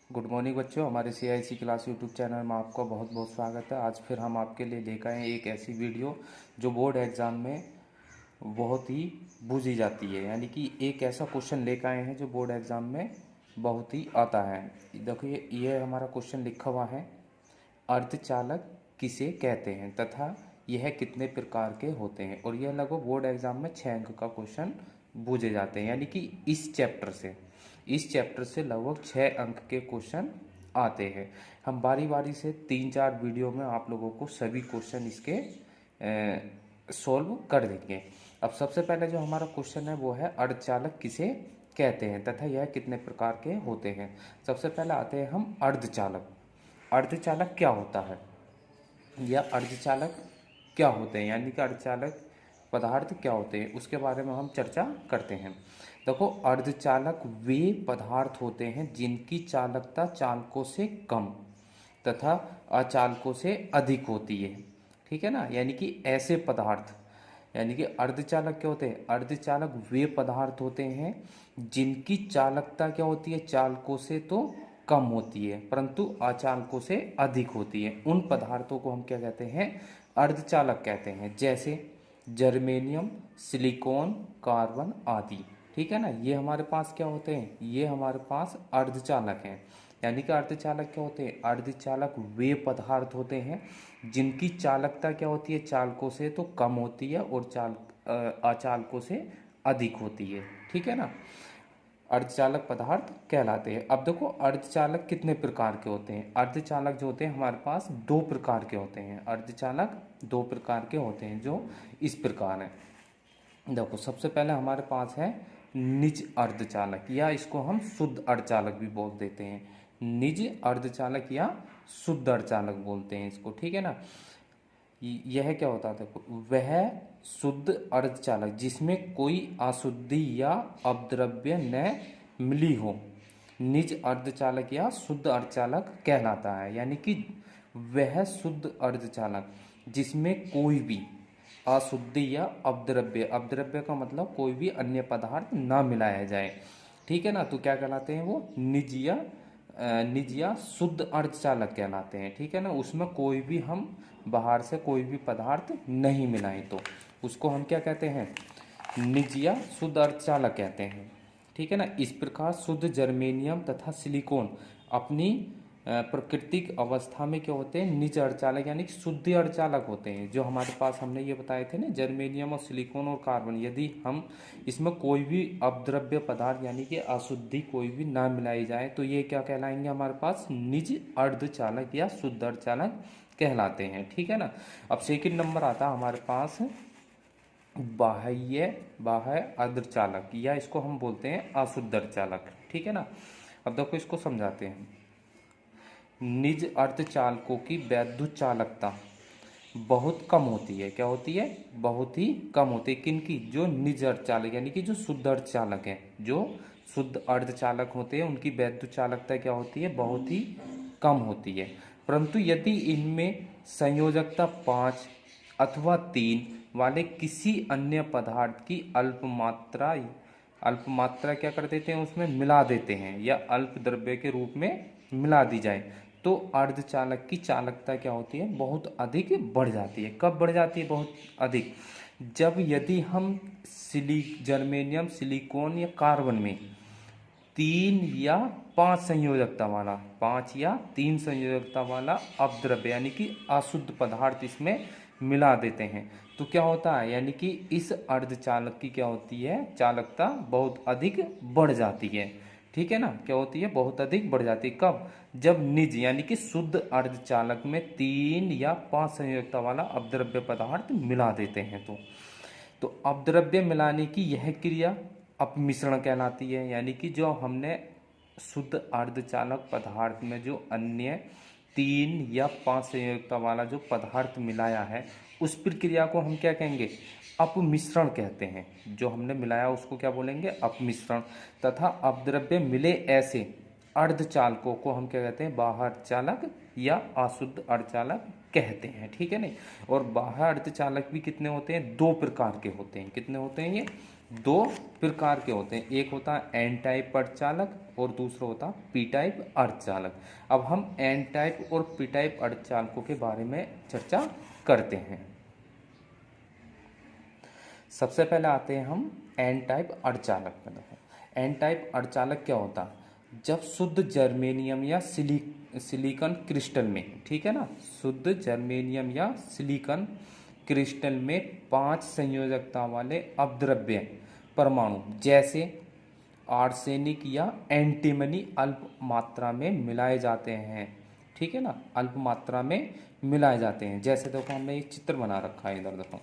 Good morning बच्चों, हमारे CIC class YouTube channel में आपका बहुत बहुत स्वागत है। आज फिर हम आपके लिए लेकर आए एक ऐसी वीडियो जो बोर्ड एग्ज़ाम में बहुत ही पूछी जाती है, यानी कि एक ऐसा क्वेश्चन लेकर आए हैं जो बोर्ड एग्ज़ाम में बहुत ही आता है। देखिए, ये हमारा क्वेश्चन लिखा हुआ है, अर्धचालक किसे कहते हैं तथा यह कितने प्रकार के होते हैं। और यह लगभग बोर्ड एग्ज़ाम में 6 अंक का क्वेश्चन पूछे जाते हैं, यानी कि इस चैप्टर से लगभग 6 अंक के क्वेश्चन आते हैं। हम बारी बारी से 3-4 वीडियो में आप लोगों को सभी क्वेश्चन इसके सॉल्व कर देंगे। अब सबसे पहले जो हमारा क्वेश्चन है वो है, अर्धचालक किसे कहते हैं तथा यह कितने प्रकार के होते हैं। सबसे पहले आते हैं हम अर्धचालक। अर्धचालक क्या होता है या अर्धचालक क्या होते हैं, यानी कि अर्धचालक पदार्थ क्या होते हैं, उसके बारे में हम चर्चा करते हैं। देखो, अर्धचालक वे पदार्थ होते हैं जिनकी चालकता चालकों से कम तथा अचालकों से अधिक होती है। ठीक है ना, यानी कि ऐसे पदार्थ, यानी कि अर्धचालक क्या होते हैं, अर्धचालक वे पदार्थ होते हैं जिनकी चालकता क्या होती है, चालकों से तो कम होती है परंतु अचालकों से अधिक होती है। उन पदार्थों को हम क्या कहते हैं, अर्धचालक कहते हैं। जैसे जर्मेनियम, सिलिकॉन, कार्बन आदि। ठीक है ना, ये हमारे पास क्या होते हैं, ये हमारे पास अर्धचालक हैं। यानी कि अर्धचालक क्या होते हैं, अर्धचालक वे पदार्थ होते हैं जिनकी चालकता क्या होती है, चालकों से तो कम होती है और अचालकों से अधिक होती है। ठीक है ना, अर्धचालक पदार्थ कहलाते हैं। अब देखो, अर्धचालक कितने प्रकार के होते हैं। अर्धचालक जो होते हैं हमारे पास 2 प्रकार के होते हैं। अर्धचालक 2 प्रकार के होते हैं जो इस प्रकार हैं। देखो, सबसे पहले हमारे पास है निज अर्धचालक, या इसको हम शुद्ध अर्धचालक भी बोल देते हैं। निज अर्धचालक या शुद्ध अर्धचालक बोलते हैं इसको। ठीक है ना, यह क्या होता है, देखो, वह शुद्ध अर्धचालक जिसमें कोई अशुद्धि या अपद्रव्य न मिली हो, निज अर्धचालक या शुद्ध अर्धचालक कहलाता है। यानी कि वह शुद्ध अर्धचालक जिसमें कोई भी अशुद्धि या अपद्रव्य, अपद्रव्य का मतलब कोई भी अन्य पदार्थ ना मिलाया जाए। ठीक है ना, तो क्या कहलाते हैं वो, निज या शुद्ध अर्धचालक कहलाते हैं। ठीक है ना, उसमें कोई भी हम बाहर से कोई भी पदार्थ नहीं मिलाएं तो उसको हम क्या कहते हैं, निज या शुद्ध अर्धचालक कहते हैं। ठीक है ना, इस प्रकार शुद्ध जर्मेनियम तथा सिलिकॉन अपनी प्राकृतिक अवस्था में क्या होते हैं, निज अर्धचालक यानी कि शुद्ध अर्धचालक होते हैं। जो हमारे पास हमने ये बताए थे ना, जर्मेनियम और सिलिकॉन और कार्बन, यदि हम इसमें कोई भी अपद्रव्य पदार्थ यानी कि अशुद्धि कोई भी ना मिलाई जाए तो ये क्या कहलाएंगे, हमारे पास निज अर्धचालक या शुद्ध अर्धचालक कहलाते हैं। ठीक है ना, अब सेकंड नंबर आता है हमारे पास बाह्य अर्धचालक, या इसको हम बोलते हैं अशुद्ध अर्धचालक। ठीक है ना, अब देखो इसको समझाते हैं। निज अर्धचालकों की वैद्युत चालकता बहुत कम होती है। क्या होती है, बहुत ही कम होती है। किनकी, जो निज अर्धचालक यानी कि जो शुद्ध अर्धचालक हैं, जो शुद्ध अर्धचालक होते हैं उनकी वैद्युत चालकता क्या होती है, बहुत ही कम होती है। परंतु यदि इनमें संयोजकता 5 अथवा 3 वाले किसी अन्य पदार्थ की अल्प मात्रा क्या कर देते हैं, उसमें मिला देते हैं, या अल्प द्रव्य के रूप में मिला दी जाए तो अर्धचालक की चालकता क्या होती है, बहुत अधिक बढ़ जाती है। कब बढ़ जाती है बहुत अधिक, जब यदि हम जर्मेनियम, सिलिकॉन या कार्बन में 3 या 5 संयोजकता वाला, 5 या 3 संयोजकता वाला अपद्रव्य यानी कि अशुद्ध पदार्थ इसमें मिला देते हैं तो क्या होता है, यानी कि इस अर्धचालक की क्या होती है, चालकता बहुत अधिक बढ़ जाती है। ठीक है ना, क्या होती है, बहुत अधिक बढ़ जाती है। कब, जब निज यानी कि शुद्ध अर्धचालक में 3 या 5 संयोजकता वाला अपद्रव्य पदार्थ मिला देते हैं तो अपद्रव्य मिलाने की यह क्रिया अपमिश्रण कहलाती है। यानी कि जो हमने शुद्ध अर्धचालक पदार्थ में जो अन्य 3 या 5 संयोजकता वाला जो पदार्थ मिलाया है उस प्रक्रिया को हम क्या कहेंगे, अपमिश्रण कहते हैं। जो हमने मिलाया उसको क्या बोलेंगे, अपमिश्रण। तथा अपद्रव्य मिले ऐसे अर्धचालकों को हम क्या कहते हैं, बाह्य अर्धचालक या अशुद्ध अर्धचालक कहते हैं। ठीक है नहीं, और बाह्य अर्धचालक भी कितने होते हैं, 2 प्रकार के होते हैं। कितने होते हैं ये, दो प्रकार के होते हैं, एक होता है एन टाइप अर्धचालक और दूसरा होता है पी टाइप अर्धचालक। अब हम एन टाइप और पी टाइप अर्धचालकों के बारे में चर्चा करते हैं। सबसे पहले आते हैं हम एन टाइप अर्धचालक पर। देखो एन टाइप अर्धचालक क्या होता है, जब शुद्ध जर्मेनियम या सिलिकॉन क्रिस्टल में, ठीक है ना, शुद्ध जर्मेनियम या सिलिकॉन क्रिस्टल में 5 संयोजकता वाले अपद्रव्य परमाणु जैसे आर्सेनिक या एंटीमनी अल्प मात्रा में मिलाए जाते हैं। ठीक है ना, अल्प मात्रा में मिलाए जाते हैं। जैसे देखो हमने एक चित्र बना रखा है, इधर देखो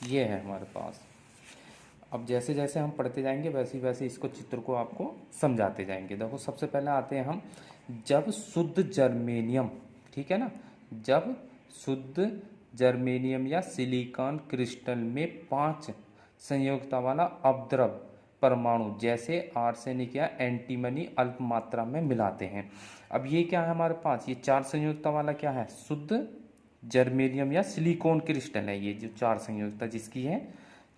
ये है हमारे पास। अब जैसे जैसे हम पढ़ते जाएंगे वैसे वैसे इसको चित्र को आपको समझाते जाएंगे। देखो सबसे पहले आते हैं हम, जब शुद्ध जर्मेनियम, ठीक है ना, जब शुद्ध जर्मेनियम या सिलिकॉन क्रिस्टल में 5 संयोजकता वाला अपद्रव परमाणु जैसे आर्सेनिक या एंटीमनी अल्प मात्रा में मिलाते हैं। अब ये क्या है हमारे पास, ये 4 संयोजकता वाला क्या है, शुद्ध जर्मेनियम या सिलिकॉन क्रिस्टल है। ये जो 4 संयोजकता जिसकी है,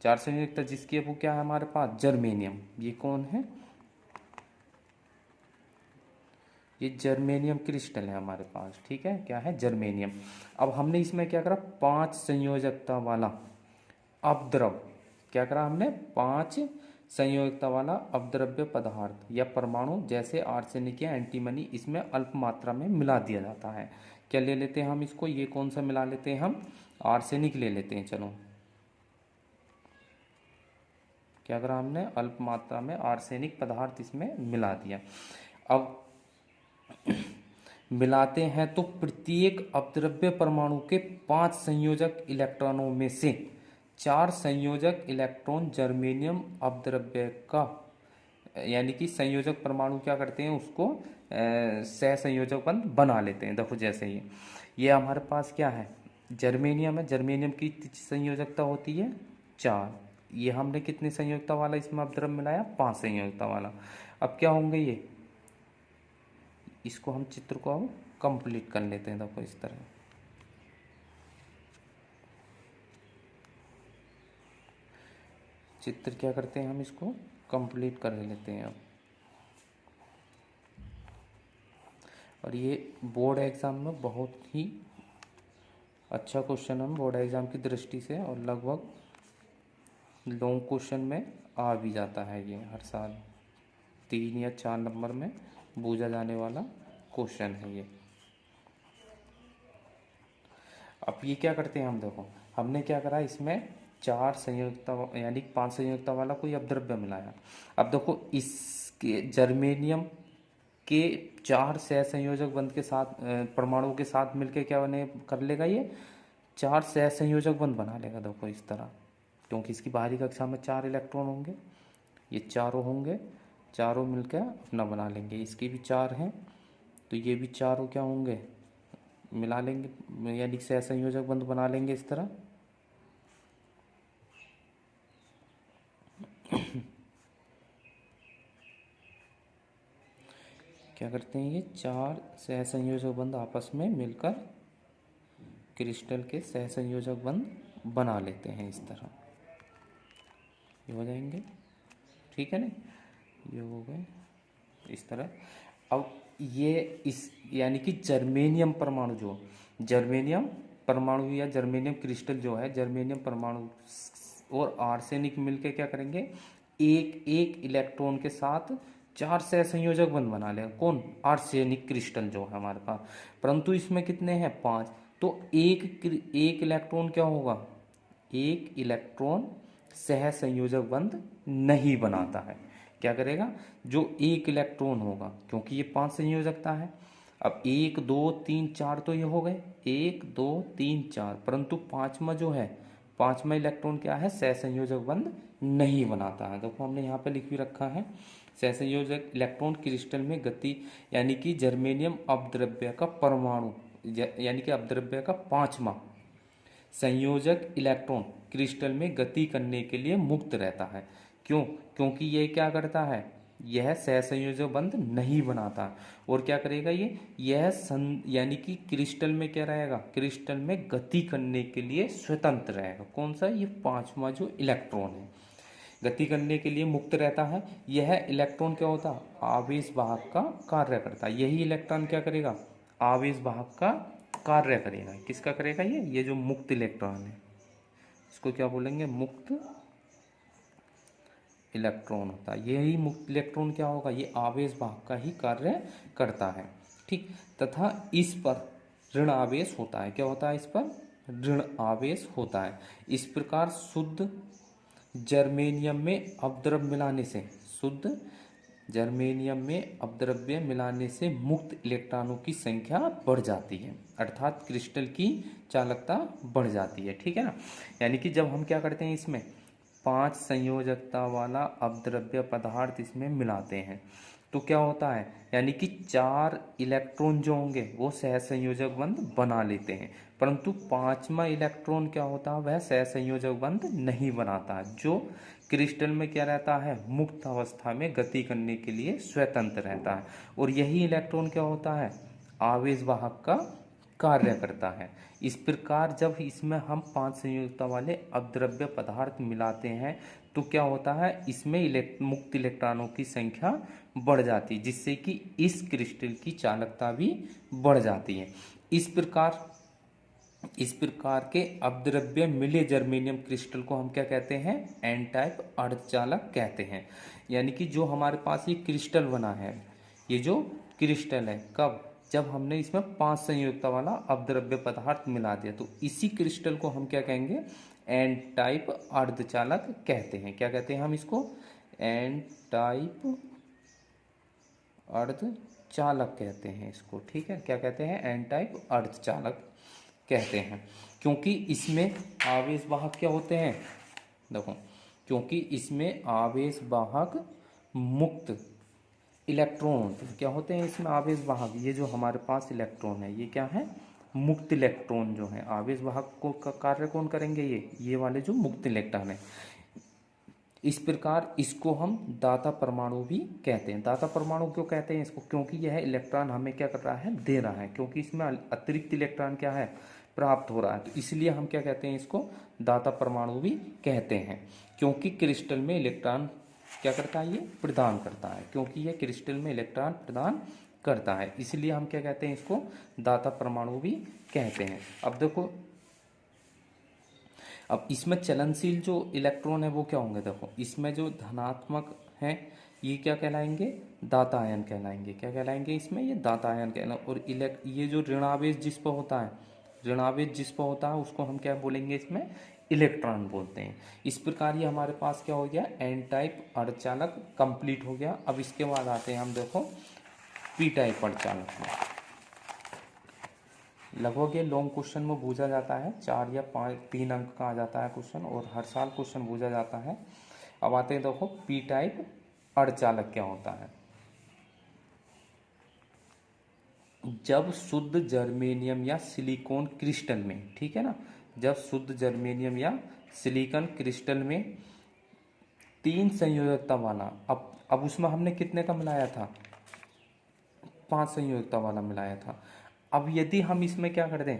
4 संयोजकता जिसकी है वो क्या है हमारे पास, जर्मेनियम। ये कौन है, ये जर्मेनियम क्रिस्टल है हमारे पास। ठीक है, क्या है, जर्मेनियम। अब हमने इसमें क्या करा, 5 संयोजकता वाला अपद्रव, क्या करा हमने, 5 संयोजकता वाला अपद्रव्य पदार्थ या परमाणु जैसे आर्सेनिक या एंटीमनी इसमें अल्प मात्रा में मिला दिया जाता है। क्या ले लेते हैं हम इसको, ये कौन सा मिला लेते हैं हम, आर्सेनिक ले लेते हैं। चलो क्या करा हमने, अल्प मात्रा में आर्सेनिक पदार्थ इसमें मिला दिया। अब मिलाते हैं तो प्रत्येक अपद्रव्य परमाणु के 5 संयोजक इलेक्ट्रॉनों में से 4 संयोजक इलेक्ट्रॉन जर्मेनियम अपद्रव्य का, यानी कि संयोजक परमाणु क्या करते हैं, उसको सहसंयोजक बंध बना लेते हैं। देखो जैसे ये हमारे पास क्या है, जर्मेनियम है। जर्मेनियम की संयोजकता होती है 4। ये हमने कितने संयोजकता वाला इसमें अपद्रव्य मिलाया, 5 संयोजकता वाला। अब क्या होंगे ये, इसको हम चित्र को अब कंप्लीट कर लेते हैं। देखो इस तरह चित्र क्या करते हैं, हम इसको कंप्लीट कर लेते हैं अब। और ये बोर्ड एग्ज़ाम में बहुत ही अच्छा क्वेश्चन है बोर्ड एग्ज़ाम की दृष्टि से, और लगभग लॉन्ग क्वेश्चन में आ भी जाता है। ये हर साल 3 या 4 नंबर में पूछा जाने वाला क्वेश्चन है ये। अब ये क्या करते हैं हम, देखो हमने क्या करा, इसमें 4 संयोजकता यानी 5 संयोजकता वाला कोई अपद्रव्य मिलाया। अब देखो इसके जर्मेनियम के 4 सहसंयोजक बंध के साथ, परमाणुओं के साथ मिलके क्या बने कर लेगा, ये 4 सहसंयोजक बंध बना लेगा। देखो इस तरह, क्योंकि इसकी बाहरी कक्षा में 4 इलेक्ट्रॉन होंगे, ये चारों होंगे, चारों मिलकर अपना बना लेंगे। इसकी भी 4 हैं तो ये भी चारों क्या होंगे, मिला लेंगे, यानी सहसंयोजक बंध बना लेंगे इस तरह। क्या करते हैं, ये 4 सहसंयोजक बंध आपस में मिलकर क्रिस्टल के सहसंयोजक बंध बना लेते हैं इस तरह। ये हो जाएंगे, ठीक है ना, ये हो गए इस तरह। अब ये इस यानी कि जर्मेनियम परमाणु, जो जर्मेनियम परमाणु या जर्मेनियम क्रिस्टल जो है, जर्मेनियम परमाणु और आर्सेनिक मिलके क्या करेंगे, एक एक इलेक्ट्रॉन के साथ 4 सहसंयोजक बंध बना लेगा। कौन, आर्सेनिक क्रिस्टल जो है हमारे पास। परंतु इसमें कितने हैं, 5। तो एक इलेक्ट्रॉन क्या होगा, एक इलेक्ट्रॉन सहसंयोजक बंध नहीं बनाता है। क्या करेगा, जो एक इलेक्ट्रॉन होगा, क्योंकि ये 5 संयोजकता है। अब 1 2 3 4 तो ये हो गए, 1 2 3 4, परंतु 5वां जो है, 5वां इलेक्ट्रॉन क्या है, सहसंयोजक बंध नहीं बनाता है। देखो हमने यहाँ पे लिख भी रखा है, सहसंयोजक इलेक्ट्रॉन क्रिस्टल में गति, यानी कि जर्मेनियम अपद्रव्य का परमाणु, यानी कि अपद्रव्य का 5वां संयोजक इलेक्ट्रॉन क्रिस्टल में गति करने के लिए मुक्त रहता है। क्यों, क्योंकि ये क्या करता है, यह सहसंयोजक बंध नहीं बनाता। और क्या करेगा ये, यानी कि क्रिस्टल में क्या रहेगा, क्रिस्टल में गति करने के लिए स्वतंत्र रहेगा। कौन सा, ये 5वां जो इलेक्ट्रॉन है, गति करने के लिए मुक्त रहता है। यह इलेक्ट्रॉन क्या होता है, आवेश वाहक का कार्य करता है। यही इलेक्ट्रॉन क्या करेगा, आवेश वाहक का कार्य करेगा। किसका करेगा, ये जो मुक्त इलेक्ट्रॉन है इसको क्या बोलेंगे, मुक्त इलेक्ट्रॉन होता है। यही मुक्त इलेक्ट्रॉन क्या होगा, ये आवेश वाहक का ही कार्य करता है। ठीक, तथा इस पर ऋण आवेश होता है। क्या होता है, इस पर ऋण आवेश होता है। इस प्रकार शुद्ध जर्मेनियम में अपद्रव्य मिलाने से, शुद्ध जर्मेनियम में अपद्रव्य मिलाने से मुक्त इलेक्ट्रॉनों की संख्या बढ़ जाती है, अर्थात क्रिस्टल की चालकता बढ़ जाती है। ठीक है ना। यानी कि जब हम क्या करते हैं, इसमें 5 संयोजकता वाला अपद्रव्य पदार्थ इसमें मिलाते हैं तो क्या होता है, यानी कि 4 इलेक्ट्रॉन जो होंगे वो सहसंयोजक बंध बना लेते हैं, परंतु 5वां इलेक्ट्रॉन क्या होता है, वह सहसंयोजक बंध नहीं बनाता है, जो क्रिस्टल में क्या रहता है, मुक्त अवस्था में गति करने के लिए स्वतंत्र रहता है। और यही इलेक्ट्रॉन क्या होता है, आवेश वाहक का कार्य करता है। इस प्रकार जब इसमें हम 5 संयोजकता वाले अपद्रव्य पदार्थ मिलाते हैं तो क्या होता है, इसमें मुक्त इलेक्ट्रॉनों की संख्या बढ़ जाती है, जिससे कि इस क्रिस्टल की चालकता भी बढ़ जाती है। इस प्रकार के अपद्रव्य मिले जर्मेनियम क्रिस्टल को हम क्या कहते हैं, एन टाइप अर्धचालक कहते हैं। यानी कि जो हमारे पास ये क्रिस्टल बना है, ये जो क्रिस्टल है, कब, जब हमने इसमें 5 संयोजकता वाला अपद्रव्य पदार्थ मिला दिया, तो इसी क्रिस्टल को हम क्या कहेंगे, एन टाइप अर्धचालक कहते हैं। क्या कहते हैं हम इसको, एन टाइप अर्धचालक कहते हैं इसको। ठीक है, क्या कहते हैं, एन टाइप अर्धचालक कहते हैं। क्योंकि इसमें आवेश वाहक क्या होते हैं, देखो, क्योंकि इसमें आवेश वाहक मुक्त इलेक्ट्रॉन होते हैं। क्या होते हैं इसमें आवेश वाहक, ये जो हमारे पास इलेक्ट्रॉन है ये क्या है, मुक्त इलेक्ट्रॉन जो है। आवेश वाहक को का कार्य कौन करेंगे, ये वाले जो मुक्त इलेक्ट्रॉन है। इस प्रकार इसको हम दाता परमाणु भी कहते हैं। दाता परमाणु क्यों कहते हैं इसको, क्योंकि यह इलेक्ट्रॉन हमें क्या कर रहा है, दे रहा है, क्योंकि इसमें अतिरिक्त इलेक्ट्रॉन क्या है, प्राप्त हो रहा है, तो इसलिए हम क्या कहते हैं इसको, दाता परमाणु भी कहते हैं। क्योंकि क्रिस्टल में इलेक्ट्रॉन क्या करता है, ये प्रदान करता है, क्योंकि यह क्रिस्टल में इलेक्ट्रॉन प्रदान करता है, इसलिए हम क्या कहते हैं इसको, दाता परमाणु भी कहते हैं। अब देखो, अब इसमें चलनशील जो इलेक्ट्रॉन है वो क्या होंगे, देखो इसमें जो धनात्मक है ये क्या कहलाएंगे, दाता आयन कहलाएंगे। क्या कहलाएंगे इसमें, ये दाता आयन कहलाएंगे। और ये जो ऋणावेश जिस पर होता है, ऋणावेश जिस पर होता है उसको हम क्या बोलेंगे, इसमें इलेक्ट्रॉन बोलते हैं। इस प्रकार ये हमारे पास क्या हो गया, एन टाइप अर्धचालक कंप्लीट हो गया। अब इसके बाद आते हैं हम, देखो पी टाइप अर्धचालक में। लगभग ये लॉन्ग क्वेश्चन में पूछा जाता है, 4 या 3 अंक का आ जाता है क्वेश्चन, और हर साल क्वेश्चन पूछा जाता है। अब आते हैं, देखो पी टाइप अर्धचालक क्या होता है। जब शुद्ध जर्मेनियम या सिलिकॉन क्रिस्टल में, ठीक है ना, जब शुद्ध जर्मेनियम या सिलिकॉन क्रिस्टल में 3 संयोजकता वाला, अब उसमें हमने कितने का मिलाया था, 5 संयोजकता वाला मिलाया था। अब यदि हम इसमें क्या कर दें,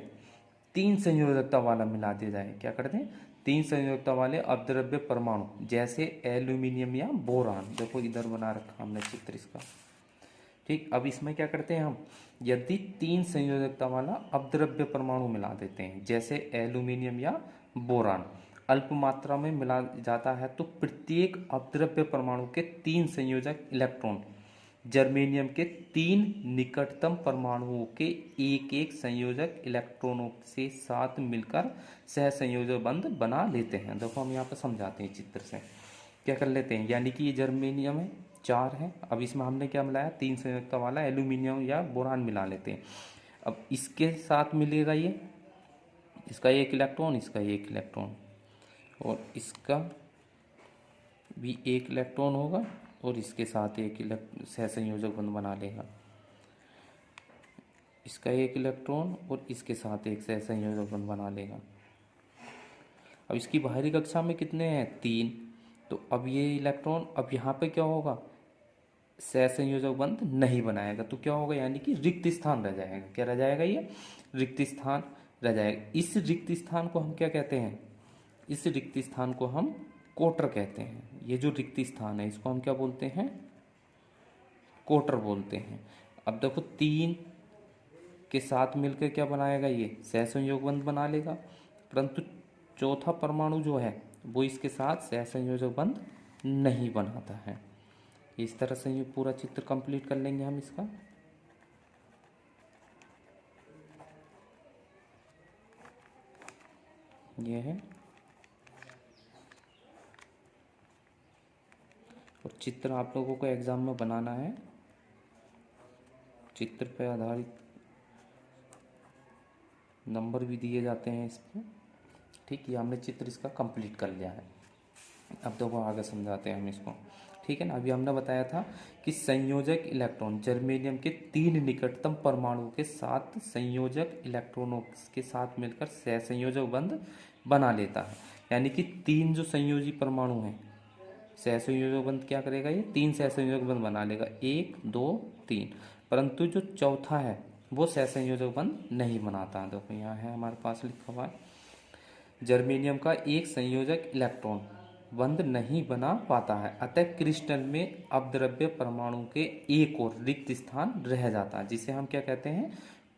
3 संयोजकता वाला मिला दिया जाए, क्या कर दें, 3 संयोजकता वाले अपद्रव्य परमाणु, जैसे एल्यूमिनियम या बोरान, देखो इधर बना रखा हमने चित्र इसका। ठीक, अब इसमें क्या करते हैं हम, यदि 3 संयोजकता वाला अपद्रव्य परमाणु मिला देते हैं, जैसे एल्यूमिनियम या बोरान, अल्प मात्रा में मिला जाता है, तो प्रत्येक अपद्रव्य परमाणु के 3 संयोजक इलेक्ट्रॉन जर्मेनियम के 3 निकटतम परमाणुओं के एक एक संयोजक इलेक्ट्रॉनों से साथ मिलकर सहसंयोजक बंध बना लेते हैं। देखो हम यहाँ पर समझाते हैं चित्र से, क्या कर लेते हैं, यानी कि ये जर्मेनियम है, 4 है, अब इसमें हमने क्या मिलाया, 3 संयोजकता वाला एल्यूमिनियम या बोरान मिला लेते हैं। अब इसके साथ मिलेगा ये, इसका 1 इलेक्ट्रॉन, इसका 1 इलेक्ट्रॉन, और इसका भी 1 इलेक्ट्रॉन होगा, और इसके साथ एक सहसंयोजक बंध बना लेगा, इसका 1 इलेक्ट्रॉन और इसके साथ एक सहसंयोजक बंध बना लेगा। अब इसकी बाहरी कक्षा में कितने हैं, 3, तो अब ये इलेक्ट्रॉन, अब यहाँ पे क्या होगा, सहसंयोजक बंध नहीं बनाएगा, तो क्या होगा, यानी कि रिक्त स्थान रह जाएगा। क्या रह जाएगा, ये रिक्त स्थान रह जाएगा। इस रिक्त स्थान को हम क्या कहते हैं, इस रिक्त स्थान को हम कोटर कहते हैं। ये जो रिक्त स्थान है इसको हम क्या बोलते हैं? कोटर बोलते हैं। अब देखो 3 के साथ मिलकर क्या बनाएगा? ये सहसंयोग बंध बना लेगा, परंतु चौथा परमाणु जो है वो इसके साथ सहसंयोजक बंध नहीं बनाता है। इस तरह से ये पूरा चित्र कंप्लीट कर लेंगे हम इसका। ये है, और चित्र आप लोगों को एग्जाम में बनाना है। चित्र पर आधारित नंबर भी दिए जाते हैं इसमें। ठीक, ये हमने चित्र इसका कंप्लीट कर लिया है। अब देखो आगे समझाते हैं हम इसको। ठीक है ना। अभी हमने बताया था कि संयोजक इलेक्ट्रॉन जर्मेनियम के 3 निकटतम परमाणु के साथ संयोजक इलेक्ट्रॉनों के साथ मिलकर सहसंयोजक बंध बना लेता है। यानी कि 3 जो संयोजी परमाणु हैं, सहसंयोजक बंध क्या करेगा? ये 3 सहसंयोजक बंध बना लेगा, 1 2 3। परंतु जो चौथा है वो सहसंयोजक बंध नहीं बनाता। देखो यहाँ है हमारे पास लिखा हुआ है, जर्मेनियम का एक संयोजक इलेक्ट्रॉन बंध नहीं बना पाता है, अतः क्रिस्टल में अपद्रव्य परमाणु के एक और रिक्त स्थान रह जाता है, जिसे हम क्या कहते हैं?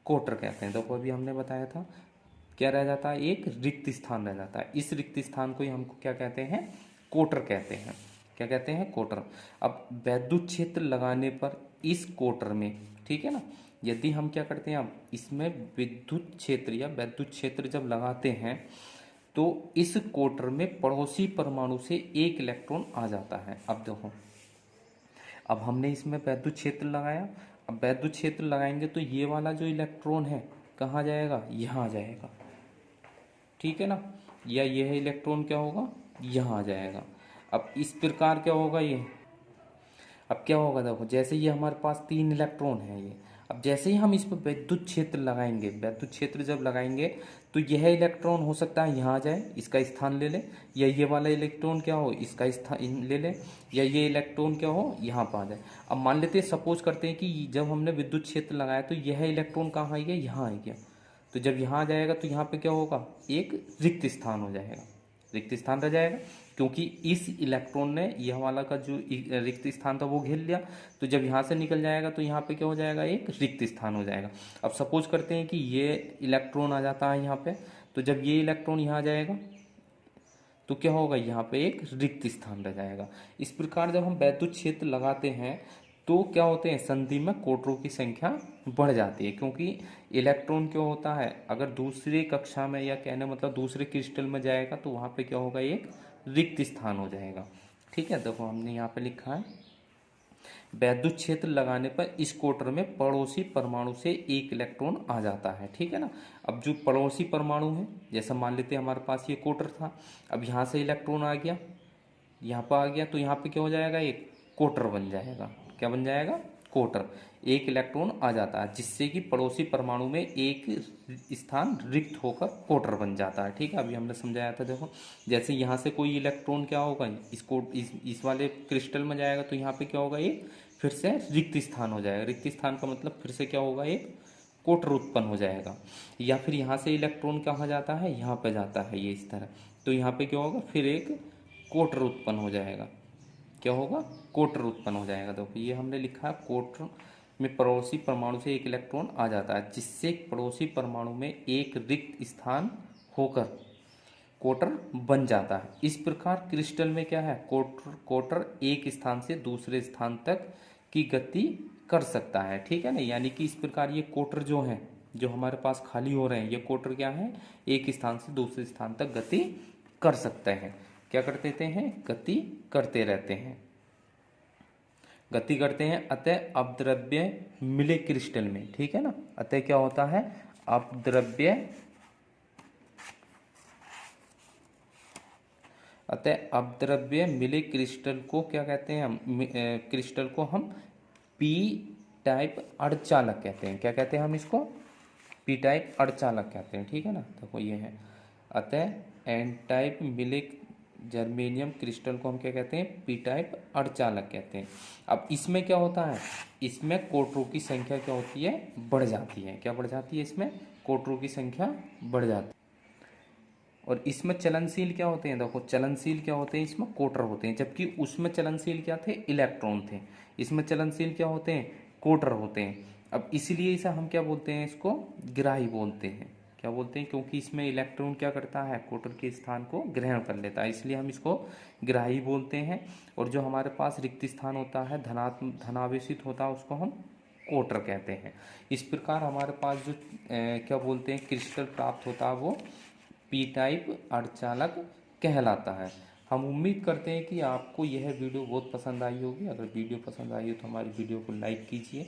कोटर कहते हैं। देखो अभी हमने बताया था क्या रह जाता है? एक रिक्त स्थान रह जाता है। इस रिक्त स्थान को ही हमको क्या कहते हैं? कोटर कहते हैं। क्या कहते हैं? कोटर। अब वैद्युत क्षेत्र लगाने पर इस कोटर में, ठीक है ना, यदि हम क्या करते हैं, अब इसमें विद्युत क्षेत्र या वैद्युत क्षेत्र जब लगाते हैं तो इस कोटर में पड़ोसी परमाणु से एक इलेक्ट्रॉन आ जाता है। अब देखो, अब हमने इसमें वैद्युत क्षेत्र लगाया। अब वैद्युत क्षेत्र लगाएंगे तो ये वाला जो इलेक्ट्रॉन है कहाँ जाएगा? यहाँ जाएगा। ठीक है ना। या यह इलेक्ट्रॉन क्या होगा? यहाँ जाएगा। अब इस प्रकार क्या होगा ये? अब क्या होगा? देखो जैसे ये हमारे पास 3 इलेक्ट्रॉन है ये, अब जैसे ही हम इस पर विद्युत क्षेत्र लगाएंगे, वैद्युत क्षेत्र जब लगाएंगे तो यह इलेक्ट्रॉन हो सकता है यहाँ जाए, इसका स्थान ले ले, या ये वाला इलेक्ट्रॉन क्या हो? इसका स्थान ले ले, या ये इलेक्ट्रॉन क्या हो? यहाँ पर आ जाए। अब मान लेते हैं, सपोज करते हैं कि जब हमने विद्युत क्षेत्र लगाया तो यह इलेक्ट्रॉन कहाँ आ गया? यहाँ आ गया। तो जब यहाँ जाएगा तो यहाँ पे क्या होगा? एक रिक्त स्थान हो जाएगा, रिक्त स्थान रह जाएगा, क्योंकि इस इलेक्ट्रॉन ने यह वाला का जो रिक्त स्थान था वो घेर लिया। तो जब यहाँ से निकल जाएगा तो यहाँ पे क्या हो जाएगा? एक रिक्त स्थान हो जाएगा। अब सपोज करते हैं कि ये इलेक्ट्रॉन आ जाता है यहाँ पे, तो जब ये इलेक्ट्रॉन यहाँ जाएगा तो क्या होगा? यहाँ पे एक रिक्त स्थान रह जाएगा। इस प्रकार जब हम वैद्युत क्षेत्र लगाते हैं तो क्या होते हैं? संधि में कोटरों की संख्या बढ़ जाती है, क्योंकि इलेक्ट्रॉन क्या होता है, अगर दूसरी कक्षा में या कहने मतलब दूसरे क्रिस्टल में जाएगा तो वहाँ पे क्या होगा? एक रिक्त स्थान हो जाएगा। ठीक है। देखो हमने यहाँ पे लिखा है, वैद्युत क्षेत्र लगाने पर इस कोटर में पड़ोसी परमाणु से एक इलेक्ट्रॉन आ जाता है। ठीक है ना। अब जो पड़ोसी परमाणु है, जैसा मान लेते हैं हमारे पास ये कोटर था, अब यहाँ से इलेक्ट्रॉन आ गया, यहाँ पर आ गया, तो यहाँ पे क्या हो जाएगा? एक कोटर बन जाएगा। क्या बन जाएगा? कोटर। एक इलेक्ट्रॉन आ जाता है जिससे कि पड़ोसी परमाणु में एक स्थान रिक्त होकर कोटर बन जाता है। ठीक है। अभी हमने समझाया था। देखो जैसे यहाँ से कोई इलेक्ट्रॉन क्या होगा? इस वाले क्रिस्टल में जाएगा तो यहाँ पे क्या होगा? एक फिर से रिक्त स्थान हो जाएगा। रिक्त स्थान का मतलब फिर से क्या होगा? एक कोटर उत्पन्न हो जाएगा। या फिर यहाँ से इलेक्ट्रॉन कहाँ जाता है? यहाँ पे जाता है, ये इस तरह, तो यहाँ पे क्या होगा? फिर एक कोटर उत्पन्न हो जाएगा। क्या होगा? कोटर उत्पन्न हो जाएगा। देखो ये हमने लिखा है, कोटर में पड़ोसी परमाणु से एक इलेक्ट्रॉन आ जाता है जिससे पड़ोसी परमाणु में एक रिक्त स्थान होकर कोटर बन जाता है। इस प्रकार क्रिस्टल में क्या है? कोटर एक स्थान से दूसरे स्थान तक की गति कर सकता है। ठीक है ना। यानी कि इस प्रकार ये कोटर जो है, जो हमारे पास खाली हो रहे हैं, ये कोटर क्या है? एक स्थान से दूसरे स्थान तक गति कर सकते हैं। क्या करते हैं? गति करते रहते हैं, गति करते हैं। अतः अपद्रव्य मिले क्रिस्टल में, ठीक है ना। अतः क्या होता है? अपद्रव्य, अतः अपद्रव्य मिले क्रिस्टल को क्या कहते हैं हम? क्रिस्टल को हम पी टाइप अर्धचालक कहते हैं। क्या कहते हैं हम इसको? पी टाइप अर्धचालक कहते हैं। ठीक है ना। देखो ये है, अतः एन टाइप मिले जर्मेनियम क्रिस्टल को हम क्या कहते हैं? पी टाइप अर्धचालक कहते हैं। अब इसमें क्या होता है? इसमें कोटरों की संख्या क्या होती है? बढ़ जाती है। क्या बढ़ जाती है? इसमें कोटरों की संख्या बढ़ जाती है। और इसमें चलनशील क्या होते हैं, देखो चलनशील क्या होते हैं, इसमें कोटर होते हैं, जबकि उसमें चलनशील क्या थे, इलेक्ट्रॉन थे। इसमें चलनशील क्या होते हैं, कोटर होते हैं। अब इसलिए इसे हम क्या बोलते हैं, इसको ग्राही बोलते हैं। क्या बोलते हैं, क्योंकि इसमें इलेक्ट्रॉन क्या करता है, कोटर के स्थान को ग्रहण कर लेता है, इसलिए हम इसको ग्राही बोलते हैं। और जो हमारे पास रिक्त स्थान होता है, धनावेशित होता है, उसको हम कोटर कहते हैं। इस प्रकार हमारे पास जो क्या बोलते हैं क्रिस्टल प्राप्त होता है, वो पी टाइप अर्धचालक कहलाता है। हम उम्मीद करते हैं कि आपको यह वीडियो बहुत पसंद आई होगी। अगर वीडियो पसंद आई हो तो हमारी वीडियो को लाइक कीजिए।